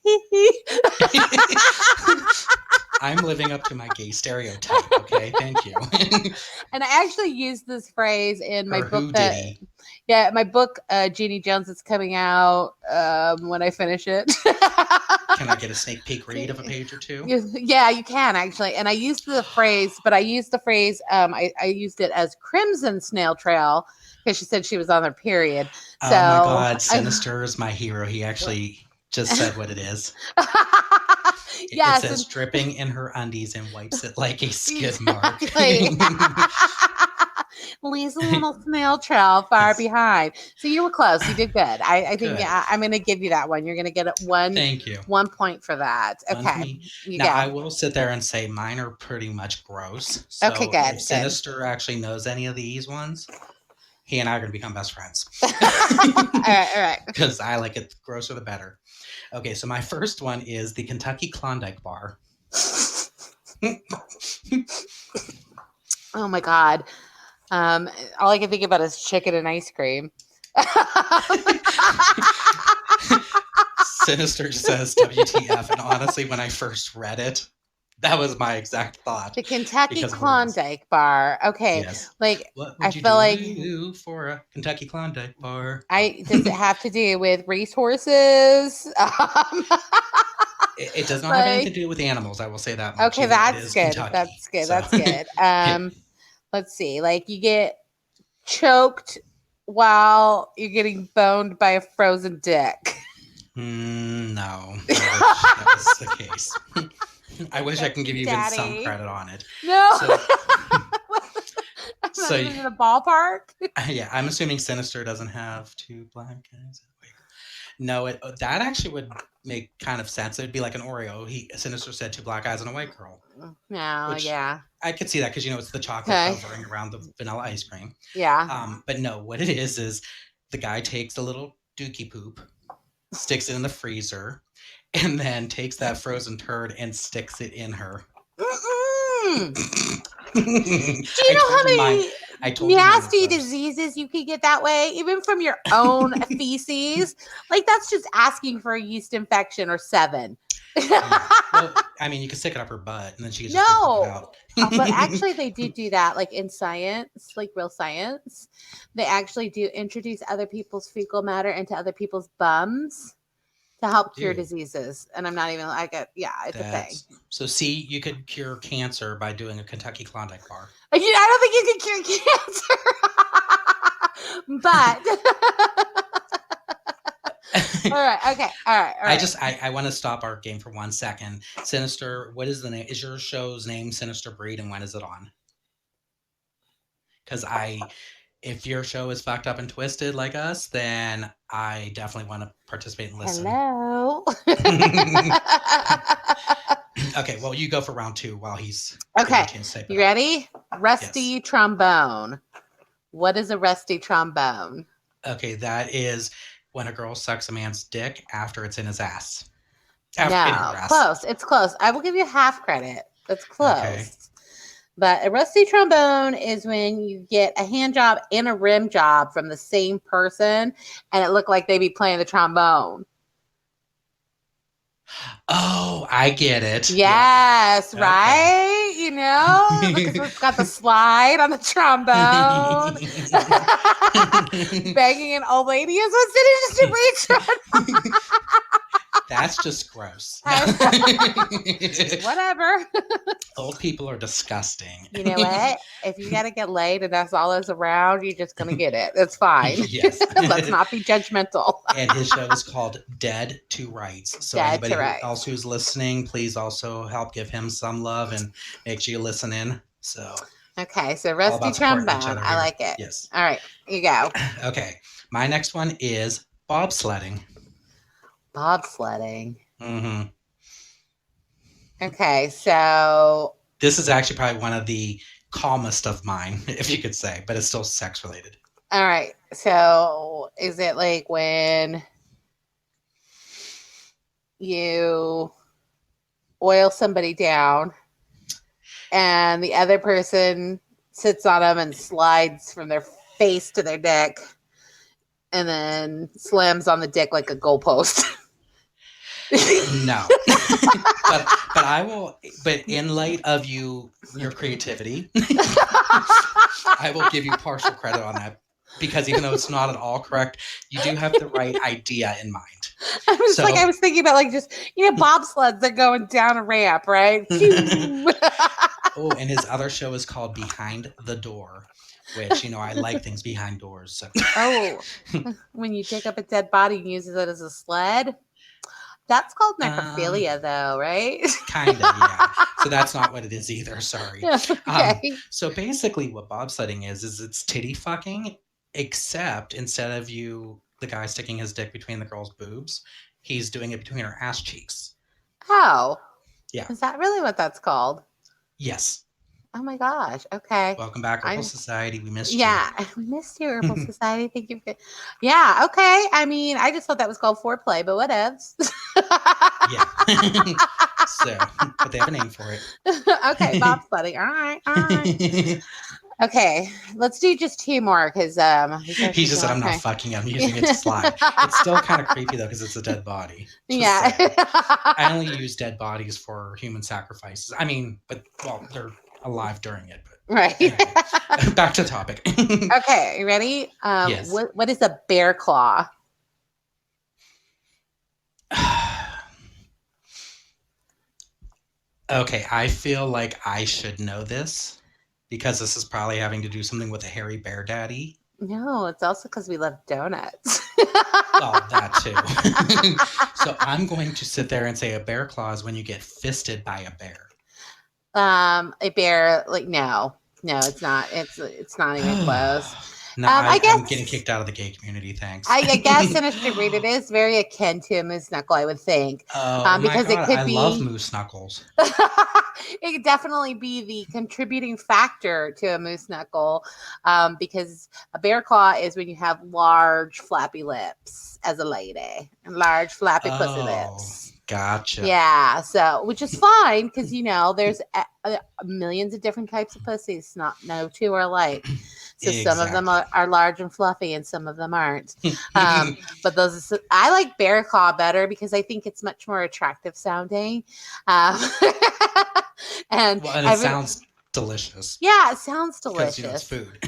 I'm living up to my gay stereotype. Okay, thank you. And I actually used this phrase in my Or book who that, did he? yeah, my book, Jeannie Jones, is coming out when I finish it. Can I get a sneak peek read of a page or two? Yeah, you can actually. And I used the phrase, I used it as crimson snail trail because she said she was on her period. So, Oh my god, Sinister is my hero. He actually just said what it is. Yes, it says dripping in her undies and wipes it like a skid exactly. mark. Leaves a little snail trail far Yes. behind. So you were close. You did good. I think Good. I'm going to give you that one. You're going to get Thank you. 1 point for that. One for Okay. me. You Now, I go. will sit there and say mine are pretty much gross. So Okay, good. if Sinister actually knows any of these ones, he and I are going to become best friends. All right. Because I like it grosser the better. Okay, so my first one is the Kentucky Klondike Bar. Oh my God. All I can think about is chicken and ice cream. Sinister just says WTF. And honestly, when I first read it, that was my exact thought The Kentucky because of what it is. Klondike bar. Okay, Yes. like What I would you feel like do for a Kentucky Klondike bar? I does it have to do with racehorses? It does not have anything Like to do with animals. I will say that much. okay, You know, it that's is good. Kentucky. That's good. So, That's good. yeah. Let's see. Like you get choked while you're getting boned by a frozen dick. No, I wish that was the case. I wish I Thank can give you, you even some Daddy. credit on it. No. So, I'm not so even in the ballpark. yeah, I'm assuming Sinister doesn't have two black guys. No, that actually would make kind of sense. It'd be like an Oreo. Sinister said two black guys and a white girl, No, which yeah. I could see that because it's the chocolate Okay. covering around the vanilla ice cream. Yeah. But no, what it is the guy takes a little dookie poop, sticks it in the freezer, and then takes that frozen turd and sticks it in her. Mm-mm. Do you I know how told you mine. many I told you mine was nasty gross. diseases you could get that way, even from your own feces? Like that's just asking for a yeast infection or 7. Yeah. Well, I mean, you could stick it up her butt and then she could just poop it No. out. But actually they do that like in science, like real science. They actually do introduce other people's fecal matter into other people's bums to help cure Ew. diseases. And I'm not even like it's a thing. So see, you could cure cancer by doing a Kentucky Klondike bar. I don't think you can cure cancer. But all right, okay, all right. I want to stop our game for 1 second. Sinister, what is the name? Is your show's name Sinister Breed, and when is it on? Because if your show is fucked up and twisted like us, then I definitely want to participate and listen. Hello. Okay, well, you go for round 2 while he's okay. You ready? Rusty Yes. trombone. What is a rusty trombone? Okay, that is when a girl sucks a man's dick after it's in his ass. No, close. It's close. I will give you half credit. That's close. Okay. But a rusty trombone is when you get a hand job and a rim job from the same person, and it looked like they be playing the trombone. Oh, I get it. Yes, yeah. Right? Okay. Because it's got the slide on the trombone. Banging an old lady is what's in it, just a reach. That's just gross. Whatever. Old people are disgusting. You know what? If you got to get laid and that's all that's around, you're just going to get it. It's fine. Yes. Let's not be judgmental. And his show is called Dead to Rights. So Dead to anybody Rights. else who's listening, please also help give him some love and make sure you listen in. So okay, so rusty trombone. I like it. Yes. All right, you go. Okay. My next one is bobsledding. Bobsledding. Mm-hmm. Okay, so this is actually probably one of the calmest of mine, if you could say, but it's still sex related. All right. So is it like when you oil somebody down and the other person sits on them and slides from their face to their dick and then slams on the dick like a goalpost? No. but I will, but in light of your creativity, I will give you partial credit on that, because even though it's not at all correct, you do have the right idea in mind. I was thinking about like just bobsleds that going down a ramp, right? Oh, and his other show is called Behind the Door, which I like things behind doors. So. Oh, when you take up a dead body and uses it as a sled. That's called necrophilia, though, right? Kind of, yeah. So that's not what it is either. Sorry. Okay. So basically, what bobsledding is it's titty fucking, except instead of the guy sticking his dick between the girl's boobs, he's doing it between her ass cheeks. Oh. Yeah. Is that really what that's called? Yes. Oh my gosh. Okay. Welcome back, Herbal I Society. We missed you. Yeah, we missed you, Herbal Society. Thank you. Yeah. Okay. I mean, I just thought that was called foreplay, but whatevs. Yeah. So, but they have a name for it. Okay, bobsledding. All right. All right. Okay, let's do just two more because these are He just said, taking a I'm long not time. fucking, I'm using it to slide. It's still kind of creepy though, because it's a dead body. Just saying. Yeah. I only use dead bodies for human sacrifices. I mean, but, well, they're alive during it. But Right. anyway, back to the topic. Okay, you ready? Yes. What is a bear claw? Okay, I feel like I should know this because this is probably having to do something with a hairy bear daddy. No, it's also because we love donuts. Well, that too. So I'm going to sit there and say a bear claw is when you get fisted by a bear. A bear, like no, it's not. It's not even close. No, I guess I'm getting kicked out of the gay community. Thanks. I guess Sinister Breed, it is very akin to a moose knuckle, I would think, Oh my because it god, could I love be. moose knuckles. It could definitely be the contributing factor to a moose knuckle, because a bear claw is when you have large flappy lips as a lady and large flappy pussy Oh, lips. gotcha. Yeah, so which is fine because there's millions of different types of pussies. No two are alike. So some of them are large and fluffy, and some of them aren't. But I like bear claw better because I think it's much more attractive sounding. And it sounds delicious. Yeah, it sounds Because delicious. it's food.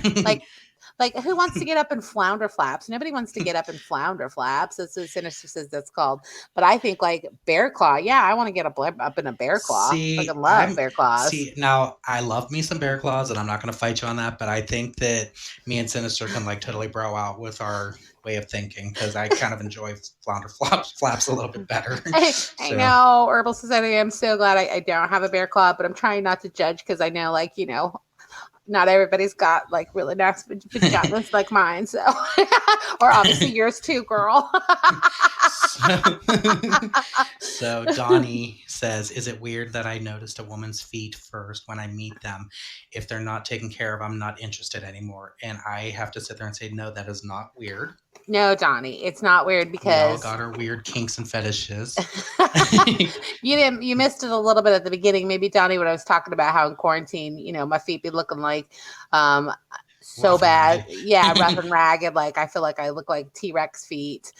Like who wants to get up in flounder flaps? Nobody wants to get up in flounder flaps. That's what Sinister says that's called. But I think like bear claw. Yeah, I want to get up in a bear claw. See, I love bear claws. See, now I love me some bear claws, and I'm not going to fight you on that. But I think that me and Sinister can like totally bro out with our way of thinking because I kind of enjoy flounder flaps a little bit better. I know, Herbal Society. I'm so glad I don't have a bear claw, but I'm trying not to judge because I know, like, not everybody's got like really nice vaginas like mine. So, or obviously yours too, girl. So Donnie says, is it weird that I noticed a woman's feet first when I meet them? If they're not taken care of, I'm not interested anymore. And I have to sit there and say, no, that is not weird. No, Donnie, it's not weird because we all got our weird kinks and fetishes. You missed it a little bit at the beginning. Maybe Donnie, when I was talking about how in quarantine, my feet be looking like so rough bad. Yeah, rough and ragged. Like I feel like I look like T-Rex feet.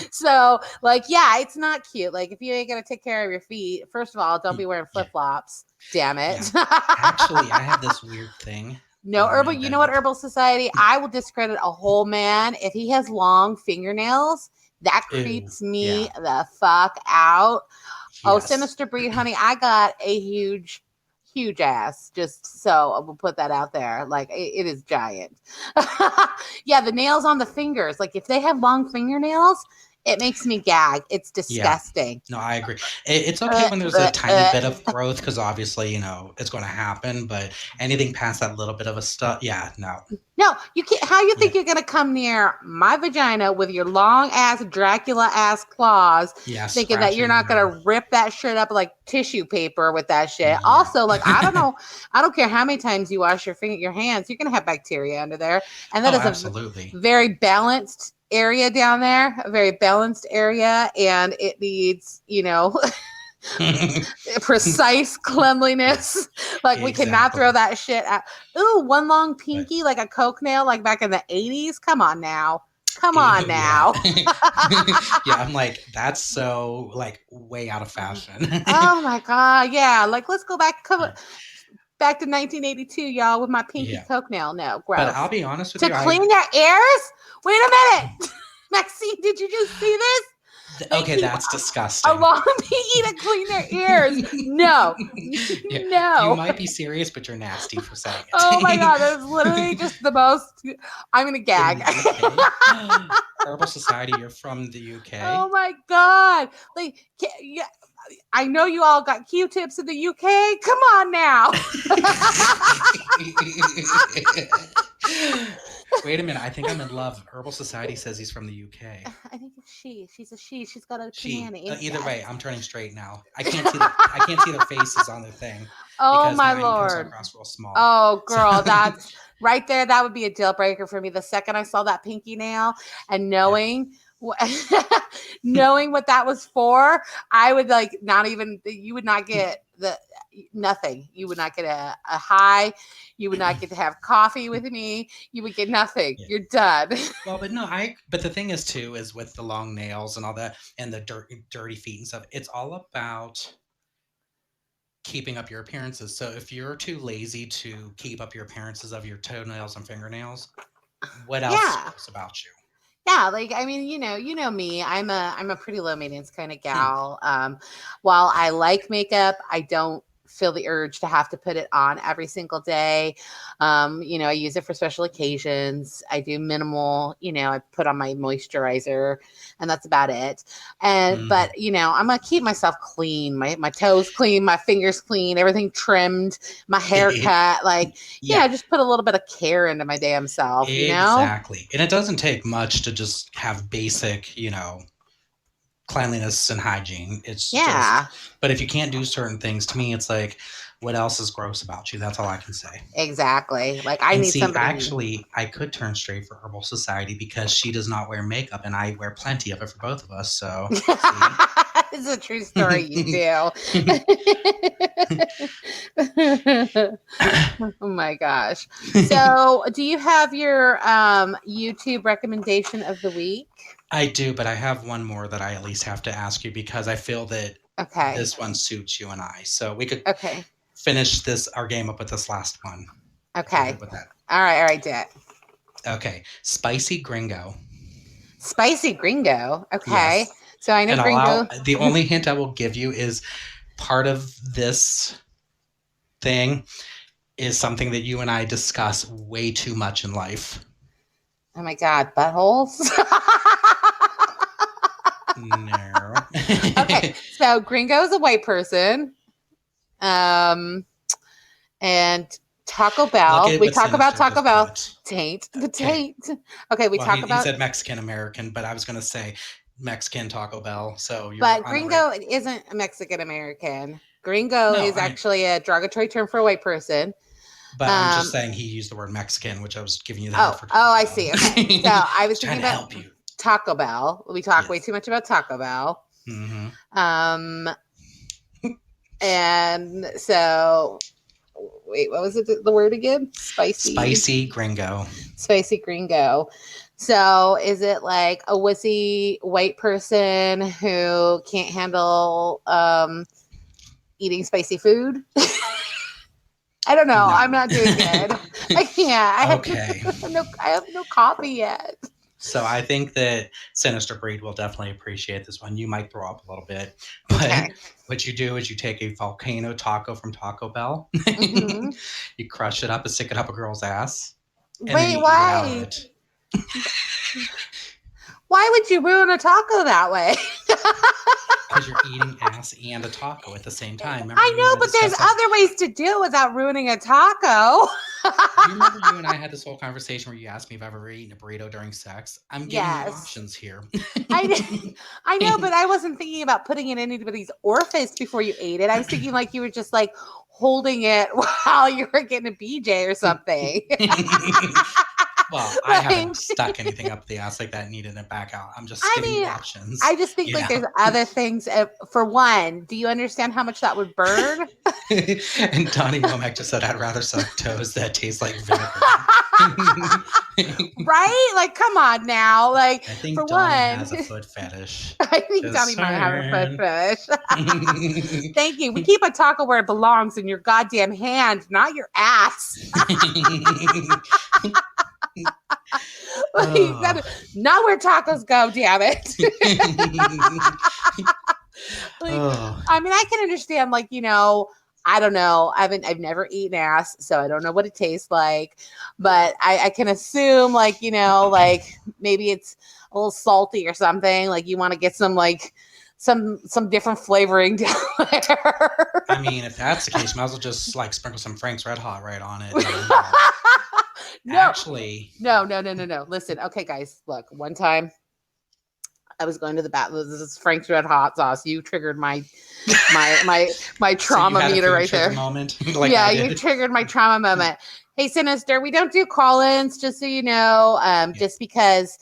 So like, yeah, it's not cute. Like if you ain't gonna take care of your feet, first of all, don't be wearing flip-flops. Damn it. Yeah. Actually, I have this weird thing. No, you know what, Herbal Society? I will discredit a whole man if he has long fingernails. That creeps me the fuck out. Yes. Oh, Sinister Breed, honey, I got a huge ass. Just so I will put that out there. Like it is giant. Yeah, the nails on the fingers. Like if they have long fingernails, it makes me gag. It's disgusting. Yeah. No, I agree. It's okay when there's a tiny bit of growth because obviously, it's going to happen. But anything past that little bit of a stuff, no. No, you can't. How you think you're going to come near my vagina with your long ass Dracula ass claws, thinking that you're not going to rip that shit up like tissue paper with that shit? Yeah. Also, like I don't know, I don't care how many times you wash your hands, you're going to have bacteria under there, and that is absolutely a very balanced area down there, a very balanced area, and it needs precise cleanliness. Like we cannot throw that shit out. Ooh, one long pinky like a coke nail like back in the 80s. Come on now. Yeah, I'm like, that's so like way out of fashion. Oh my god, yeah. Like let's go back back to 1982, y'all, with my pinky coke nail. No, gross. But I'll be honest with you. To clean their ears? Wait a minute. Maxine, did you just see this? Okay, that's disgusting. A long pinky to clean their ears. No. No. You might be serious, but you're nasty for saying it. Oh my god, that is literally just the most. I'm gonna gag. Herbal Society, you're from the UK. Oh my god. Like, yeah. I know you all got Q-tips in the UK. Come on now. Wait a minute. I think I'm in love. Herbal Society says he's from the UK. I think it's she. She's a she. She's got a She. nanny. Either Yes. way, I'm turning straight now. I can't see their faces on their thing Oh because my mine comes Lord. across real small. Oh, So- girl, that's right there. That would be a deal breaker for me. The second I saw that pinky nail and knowing knowing what that was for, I would like not even, you would not get nothing. You would not get a high. You would not get to have coffee with me. You would get nothing. Yeah. You're done. Well, but the thing is too, is with the long nails and all that and the dirty feet and stuff, it's all about keeping up your appearances. So if you're too lazy to keep up your appearances of your toenails and fingernails, what else Yeah. is about you? Yeah, like I mean, you know me. I'm a pretty low maintenance kind of gal. While I like makeup, I don't feel the urge to have to put it on every single day. I use it for special occasions. I do minimal, I put on my moisturizer and that's about it. And but I'm gonna keep myself clean, my toes clean, my fingers clean, everything trimmed, my hair cut, like just put a little bit of care into my damn self, Exactly. And it doesn't take much to just have basic, cleanliness and hygiene. It's just, but if you can't do certain things, to me, it's like, what else is gross about you? That's all I can say. Exactly. Like I need somebody. Actually, I could turn straight for Herbal Society because she does not wear makeup and I wear plenty of it for both of us. So it's a true story. You do. Oh my gosh. So do you have your YouTube recommendation of the week? I do, but I have one more that I at least have to ask you because I feel that this one suits you and I. So we could finish our game up with this last one. Okay. With that. All right, do it. Okay. Spicy Gringo. Spicy Gringo. Okay. Yes. So I know Gringo. The only hint I will give you is part of this thing is something that you and I discuss way too much in life. Oh my God, buttholes. No. Okay, so Gringo is a white person. And Taco Bell. We talk about Taco Bell. Taint. The taint. Okay, we talk about. He said Mexican American, but I was going to say Mexican Taco Bell. So you're But Gringo isn't a Mexican American. Gringo is actually a derogatory term for a white person. But I'm just saying he used the word Mexican, which I was giving you the hint for. I see. Okay. So I was thinking about help you. Taco Bell. We talk way too much about Taco Bell. Mm-hmm. And so, wait, what was it? The word again? Spicy Gringo. Spicy Gringo. So is it like a wussy white person who can't handle eating spicy food? I don't know. No. I'm not doing good. I can't. I have no coffee yet. So I think that Sinister Breed will definitely appreciate this one. You might throw up a little bit, but what you do is you take a volcano taco from Taco Bell, you crush it up and stick it up a girl's ass. Wait, why? Why would you ruin a taco that way? Because you're eating ass and a taco at the same time. Remember I know, but there's other ways to do it without ruining a taco. You remember you and I had this whole conversation where you asked me if I've ever eaten a burrito during sex? I'm giving you options here. I know, but I wasn't thinking about putting it in anybody's orifice before you ate it. I was thinking like you were just like holding it while you were getting a BJ or something. Well, I haven't stuck anything up the ass like that and needed it back out. I'm just giving you options. I just think like there's other things. For one, do you understand how much that would burn? And Donnie Womack just said, I'd rather suck toes that taste like vinegar. Right? Like, come on now. Like, I think for Donnie has a foot fetish. I think Donnie might have a foot fetish. Thank you. We keep a taco where it belongs, in your goddamn hand, not your ass. Not where tacos go, damn it. I mean, I can understand, like, I don't know. I've never eaten ass, so I don't know what it tastes like. But I can assume, like, like maybe it's a little salty or something. Like you want to get some like some different flavoring down there. I mean, if that's the case, might as well just like sprinkle some Frank's Red Hot right on it. No, Actually, no. Listen, okay, guys, look. One time, I was going to the bathroom. This is Frank's Red Hot sauce. You triggered my so you trauma had a meter food right trigger there. moment, like Yeah, I you did. triggered my trauma moment. Hey, Sinister, we don't do call-ins, just so you know. Yeah. Just because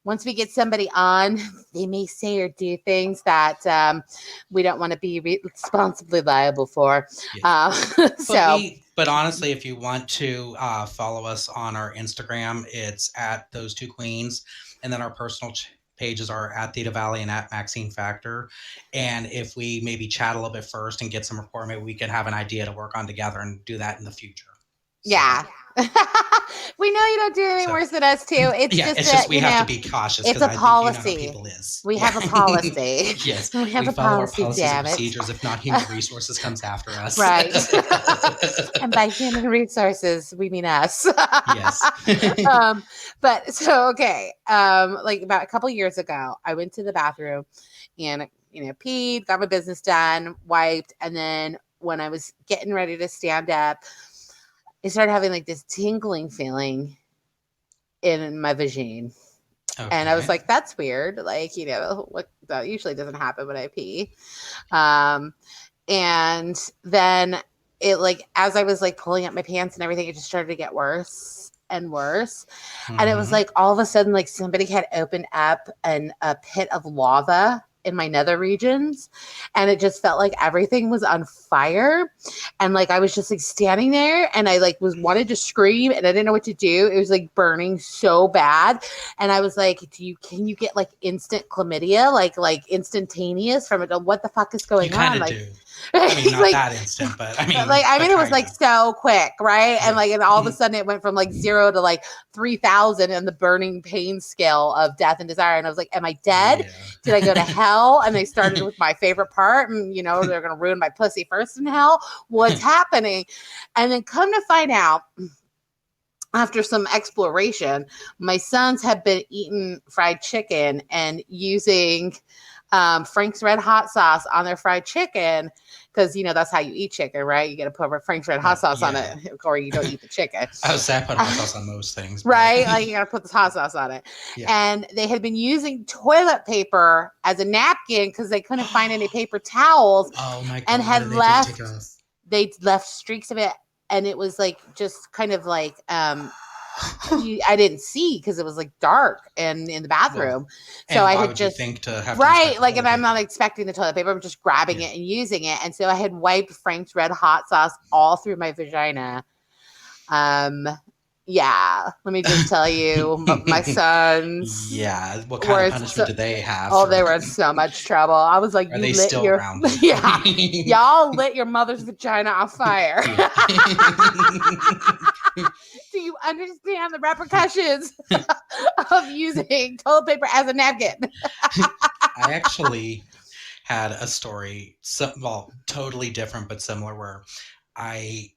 once we get somebody on, they may say or do things that we don't want to be responsibly liable for. But honestly, if you want to follow us on our Instagram, it's at those two queens, and then our personal pages are at Theta Valley and at Maxine Factor. And if we maybe chat a little bit first and get some rapport, maybe we can have an idea to work on together and do that in the future. So, yeah. We know you don't do anything worse than us too. It's just we have to be cautious. It's a policy. You know how people is. We have a policy. Yes, we have a follow policy. Our policies Damn and it. procedures. If not, human resources comes after us. Right. And by human resources, we mean us. Yes. But so okay. Like about a couple years ago, I went to the bathroom and peed, got my business done, wiped, and then when I was getting ready to stand up, I started having like this tingling feeling in my vagine. Okay. And I was like, that's weird. Like, that usually doesn't happen when I pee. And then it like, as I was like pulling up my pants and everything, it just started to get worse and worse. Mm-hmm. And it was like, all of a sudden, like somebody had opened up a pit of lava in my nether regions, and it just felt like everything was on fire, and like I was just like standing there, and I like wanted to scream, and I didn't know what to do. It was like burning so bad, and I was like, can you get like instant chlamydia, like instantaneous from it? What the fuck is going on? Like, do. I mean, not like, that instant, but I mean, it was like so quick, right? Yeah. And all of a sudden it went from like 0 to like 3,000 in the burning pain scale of death and desire. And I was like, am I dead? Yeah. Did I go to hell? And they started with my favorite part, and they're going to ruin my pussy first in hell. What's happening? And then come to find out, after some exploration, my sons had been eating fried chicken and using Frank's Red Hot sauce on their fried chicken, because that's how you eat chicken, right? You got to put Frank's Red Hot sauce on it, or you don't eat the chicken. I was saying, put hot sauce on most things, but... right? Like you got to put the hot sauce on it. Yeah. And they had been using toilet paper as a napkin because they couldn't find any paper towels. Oh my god! And had they left streaks of it, and it was like just kind of like I didn't see because it was like dark and in the bathroom. So I had just think to have like, and I'm not expecting the toilet paper. I'm just grabbing it and using it. And so I had wiped Frank's Red Hot sauce all through my vagina. Yeah, let me just tell you, my sons. Yeah, what kind of punishment did they have? Oh, they were in so much trouble. I was like, are you they lit still around? Yeah, y'all lit your mother's vagina on fire. Do you understand the repercussions of using toilet paper as a napkin? I actually had a story, totally different but similar, where I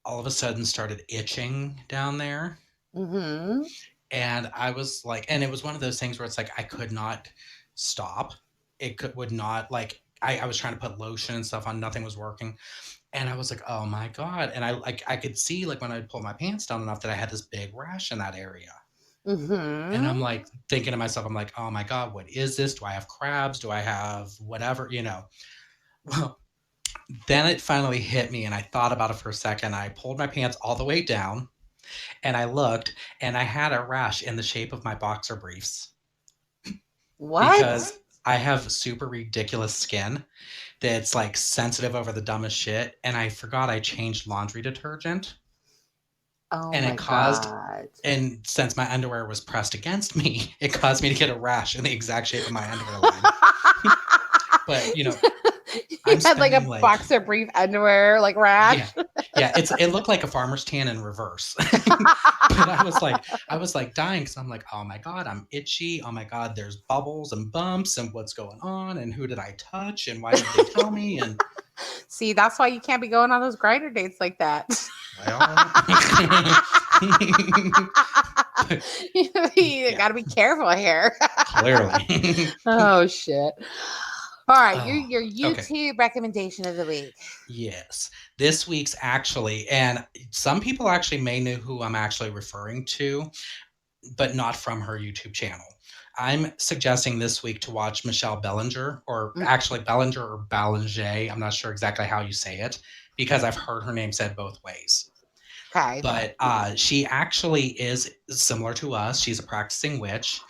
all of a sudden started itching down there. Mm-hmm. And I was like, and it was one of those things where it's like I could not stop. Would not, like, I was trying to put lotion and stuff on, nothing was working. And I was like, oh my God. And I could see, like, when I pulled my pants down enough that I had this big rash in that area. Mm-hmm. And I'm like thinking to myself, I'm like, oh my God, what is this? Do I have crabs? Do I have whatever, Well, then it finally hit me, and I thought about it for a second. I pulled my pants all the way down, and I looked, and I had a rash in the shape of my boxer briefs. What? Because I have super ridiculous skin that's like sensitive over the dumbest shit, and I forgot I changed laundry detergent. Oh, and my it caused, God. And since my underwear was pressed against me, it caused me to get a rash in the exact shape of my underwear line. But you had like a boxer brief underwear like rash. Yeah, it looked like a farmer's tan in reverse. But I was like dying because I'm like, oh my God, I'm itchy. Oh my God, there's bubbles and bumps, and what's going on, and who did I touch, and why did they tell me? And see, that's why you can't be going on those Grindr dates like that. Well, You got to be careful here. Clearly. Oh shit! All right, Oh, your okay. YouTube recommendation of the week. Yes. This week's actually, and some people actually may know who I'm actually referring to, but not from her YouTube channel. I'm suggesting this week to watch Michelle Bellinger, or Mm, actually Bellinger or Ballinger. I'm not sure exactly how you say it because I've heard her name said both ways. Okay. But she actually is similar to us. She's a practicing witch.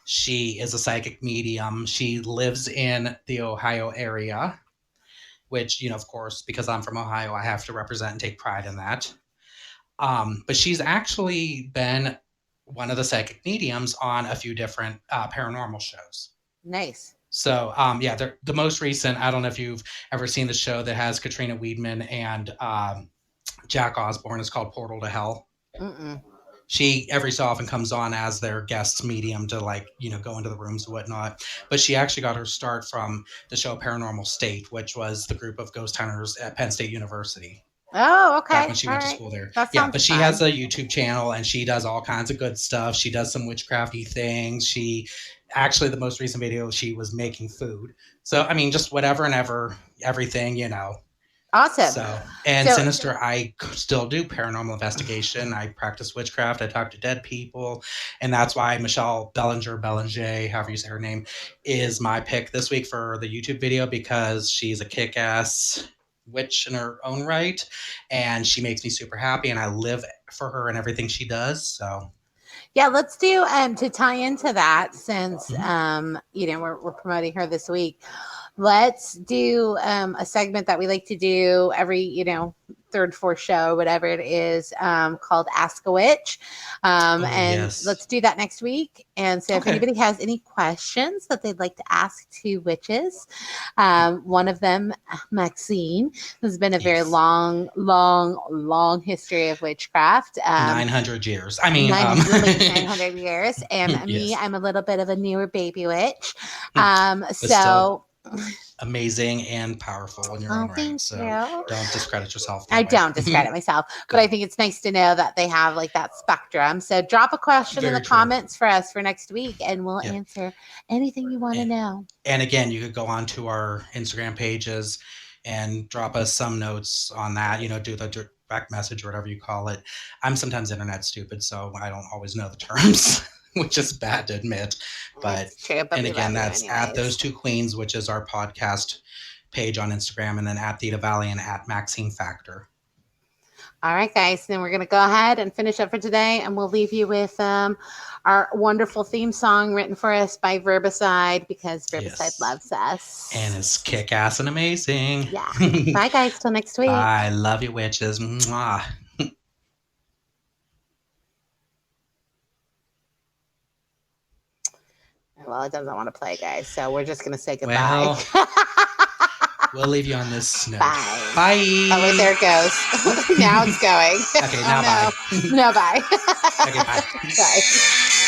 She is a psychic medium. She lives in the Ohio area, which, of course, because I'm from Ohio, I have to represent and take pride in that. But she's actually been one of the psychic mediums on a few different paranormal shows. Nice. So, yeah, the most recent, I don't know if you've ever seen the show that has Katrina Weidman and Jack Osborne. It's called Portal to Hell. Mm-mm. She every so often comes on as their guest medium to go into the rooms and whatnot. But she actually got her start from the show Paranormal State, which was the group of ghost hunters at Penn State University Oh, back okay. when she All went to right. school there. That Yeah, sounds but she fun. has a YouTube channel and she does all kinds of good stuff. She does some witchcrafty things. She actually, the most recent video, she was making food. So I mean, just whatever and everything. Awesome. So, and So, Sinister, I still do paranormal investigation. I practice witchcraft. I talk to dead people. And that's why Michelle Bellinger, however you say her name, is my pick this week for the YouTube video because she's a kick ass witch in her own right. And she makes me super happy. And I live for her and everything she does. So, yeah, let's do to tie into that since mhm. we're promoting her this week. Let's do a segment that we like to do every third, fourth show, whatever it is, called Ask a Witch. Oh, And yes. let's do that next week. And so if Okay. anybody has any questions that they'd like to ask to witches, one of them, Maxine, has been a very Yes. long history of witchcraft. 900 years. I mean, 900, at least 900 years. And me, yes. I'm a little bit of a newer baby witch. But still So, amazing and powerful in your oh, own right. thank So you. don't discredit yourself I that way. don't discredit myself, but I Good. think it's nice to know that they have like that spectrum. So drop a question in the Very true. comments for us for next week and we'll Yeah. answer anything you want to And, know. and again, you could go on to our Instagram pages and drop us some notes on that, do the direct message or whatever you call it. I'm sometimes internet stupid, so I don't always know the terms, which is bad to admit. But, It's true, but and we love again, you that's at Those anyways. Two Queens, which is our podcast page on Instagram, and then at Theta Valley and at Maxine Factor. All right, guys. Then we're going to go ahead and finish up for today, and we'll leave you with our wonderful theme song written for us by Verbicide because Verbicide Yes. loves us. And it's kick ass and amazing. Yeah. Bye, guys. Till next week. Bye. Love you, witches. Mwah. Well, it doesn't want to play, guys. So we're just going to say goodbye. Well, we'll leave you on this note. Bye. Bye. Oh, wait, there it goes. Now it's going. Okay, now oh, no. bye. No, bye. Okay, bye. Bye.